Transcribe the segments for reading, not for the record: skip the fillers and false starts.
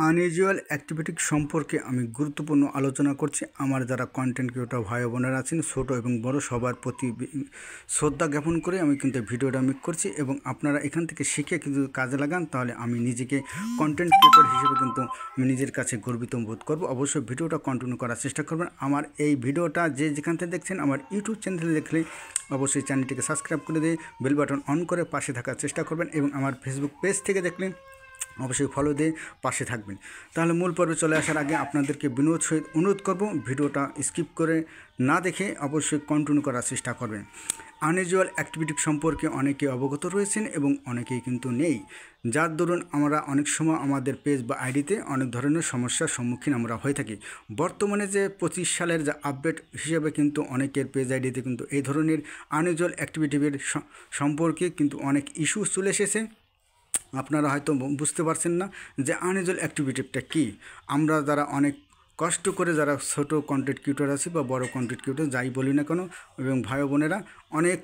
Unusual activity সম্পর্কে আমি গুরুত্বপূর্ণ আলোচনা করছি। আমার যারা কন্টেন্ট ক্রিয়েটর ভাই বোনেরা আছেন, ছোটো এবং বড় সবার প্রতি শ্রদ্ধা জ্ঞাপন করে আমি কিন্তু ভিডিওটা মেক করছি এবং আপনারা এখান থেকে শিখে কিন্তু কাজে লাগান, তাহলে আমি নিজেকে কন্টেন্ট ক্রিয়েটর হিসেবে কিন্তু আমি নিজের কাছে গর্বিত বোধ করব। অবশ্যই ভিডিওটা কন্টিনিউ করার চেষ্টা করবেন। আমার এই ভিডিওটা যেখান থেকে দেখছেন, আমার ইউটিউব চ্যানেলে দেখলে অবশ্যই চ্যানেলটিকে সাবস্ক্রাইব করে দিয়ে বেল বাটন অন করে পাশে থাকার চেষ্টা করবেন এবং আমার ফেসবুক পেজ থেকে দেখলেন অবশ্যই ফলো দিয়ে পাশে থাকবেন। তাহলে মূল পর্বে চলে আসার আগে আপনাদেরকে বিনোদ সহিত অনুরোধ করব, ভিডিওটা স্কিপ করে না দেখে অবশ্যই কন্টিনিউ করার চেষ্টা করবেন। আনইউজুয়াল অ্যাক্টিভিটি সম্পর্কে অনেকে অবগত রয়েছেন এবং অনেকেই কিন্তু নেই, যার দরুন আমরা অনেক সময় আমাদের পেজ বা আইডিতে অনেক ধরনের সমস্যার সম্মুখীন আমরা হয়ে থাকি। বর্তমানে যে 25 সালের যে আপডেট হিসেবে কিন্তু অনেকের পেজ আইডিতে কিন্তু এই ধরনের আনইউজুয়াল অ্যাক্টিভিটির সম্পর্কে কিন্তু অনেক ইস্যু চলে এসেছে। আপনারা হয়তো বুঝতে পারছেন না যে আনইউজুয়াল অ্যাক্টিভিটিটা কী। আমরা যারা অনেক কষ্ট করে যারা ছোটো কন্টেন্ট ক্রিয়েটর আছি বা বড় কন্টেন্ট ক্রিয়েটর যাই বলি না কেন, এবং ভাই বোনেরা অনেক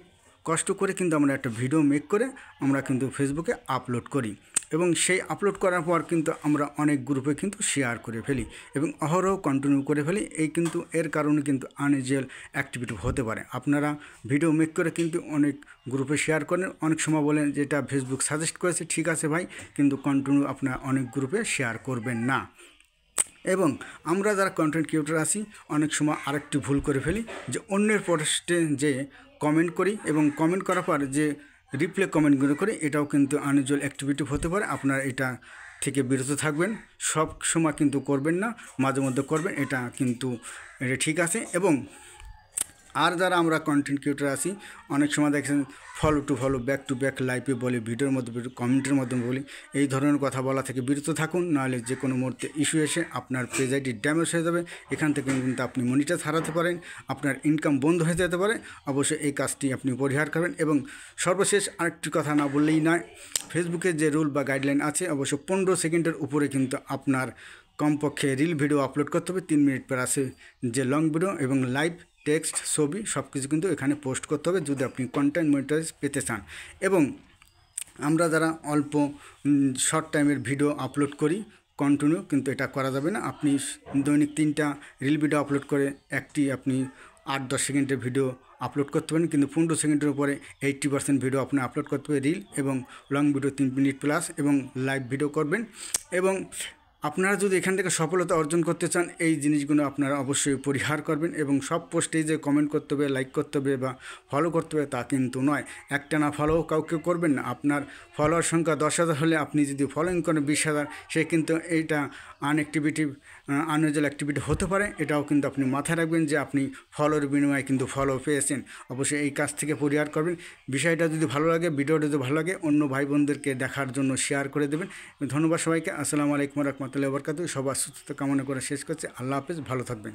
কষ্ট করে কিন্তু আমরা একটা ভিডিও মেক করে আমরা কিন্তু ফেসবুকে আপলোড করি এবং সেই আপলোড করার পর কিন্তু আমরা অনেক গ্রুপে কিন্তু শেয়ার করে ফেলি এবং অহরহ কন্টিনিউ করে ফেলি। এই কিন্তু এর কারণে কিন্তু আনইউজুয়াল অ্যাক্টিভিটি হতে পারে। আপনারা ভিডিও মেক করে কিন্তু অনেক গ্রুপে শেয়ার করেন, অনেক সময় বলেন যেটা ফেসবুক সাজেস্ট করেছে, ঠিক আছে ভাই, কিন্তু কন্টিনিউ আপনারা অনেক গ্রুপে শেয়ার করবেন না। এবং আমরা যারা কন্টেন্ট ক্রিয়েটর আছি অনেক সময় আরেকটি ভুল করে ফেলি, যে অন্যের পোস্টে যে কমেন্ট করি এবং কমেন্ট করার পর যে রিপ্লে কমেন্টগুলো করি, এটাও কিন্তু আনইউজুয়াল অ্যাক্টিভিটি হতে পারে। আপনারা এটা থেকে বিরত থাকবেন, সব সময় কিন্তু করবেন না, মাঝে মধ্যে করবেন, এটা কিন্তু এটা ঠিক আছে। এবং আর যারা আমরা কন্টেন্ট ক্রিয়েটর আছি অনেক সময় দেখছেন follow to follow, back to back লাইভে বলি, ভিডিওর মধ্যে কমেন্টের মাধ্যমে বলি, এই ধরনের কথা বলা থেকে বিরত থাকুন, নাহলে যে কোনো মুহূর্তে ইস্যু এসে আপনার পেজ আইডি ড্যামেজ হয়ে যাবে। এখান থেকে কিন্তু আপনি মনিটাইজ হারাতে পারেন, আপনার ইনকাম বন্ধ হয়ে যেতে পারে। অবশ্যই এই কাজটি আপনি পরিহার করবেন। এবং সর্বশেষ আরেকটি কথা না বললেই নয়, ফেসবুকের যে রুল বা গাইডলাইন আছে, অবশ্য 15 সেকেন্ডের উপরে কিন্তু আপনার কমপক্ষে রিল ভিডিও আপলোড করতে হবে। 3 মিনিট পর আছে যে লং ভিডিও এবং লাইভ টেক্সট, ছবি সব কিছু কিন্তু এখানে পোস্ট করতে হবে যদি আপনি কন্টেন্ট মনিটাইজ পেতে চান। এবং আমরা যারা অল্প শর্ট টাইমের ভিডিও আপলোড করি কন্টিনিউ, কিন্তু এটা করা যাবে না। আপনি দৈনিক 3টা রিল ভিডিও আপলোড করে একটি আপনি 8-10 সেকেন্ডের ভিডিও আপলোড করতে পারেন, কিন্তু 15 সেকেন্ডের উপরে 80% ভিডিও আপনি আপলোড করতে হবে রিল এবং লং ভিডিও 3 মিনিট প্লাস এবং লাইভ ভিডিও করবেন। এবং আপনারা যদি এখান থেকে সফলতা অর্জন করতে চান, এই জিনিসগুলো আপনারা অবশ্যই পরিহার করবেন। এবং সব পোস্টেই যে কমেন্ট করতে হবে, লাইক করতে হবে বা ফলো করতে হবে তা কিন্তু নয়। একটা না ফলো কাউকে করবেন না। আপনার ফলোয়ার সংখ্যা 10,000 হলে আপনি যদি ফলোইং করেন 20,000, সে কিন্তু এইটা আনইউজুয়াল অ্যাক্টিভিটি হতে পারে। এটাও কিন্তু আপনি মাথায় রাখবেন যে আপনি ফলোর বিনিময়ে কিন্তু ফলো পেয়েছেন। অবশ্যই এই কাজ থেকে পরিহার করবেন। বিষয়টা যদি ভালো লাগে, ভিডিওটা যদি ভালো লাগে, অন্য ভাই বোনদেরকে দেখার জন্য শেয়ার করে দেবেন। ধন্যবাদ সবাইকে। আসসালামু আলাইকুম রহমতুল্লাহি ওয়া বারাকাতুহু। সবার সুস্থতা কামনা করে শেষ করছি। আল্লাহ হাফেজ, ভালো থাকবেন।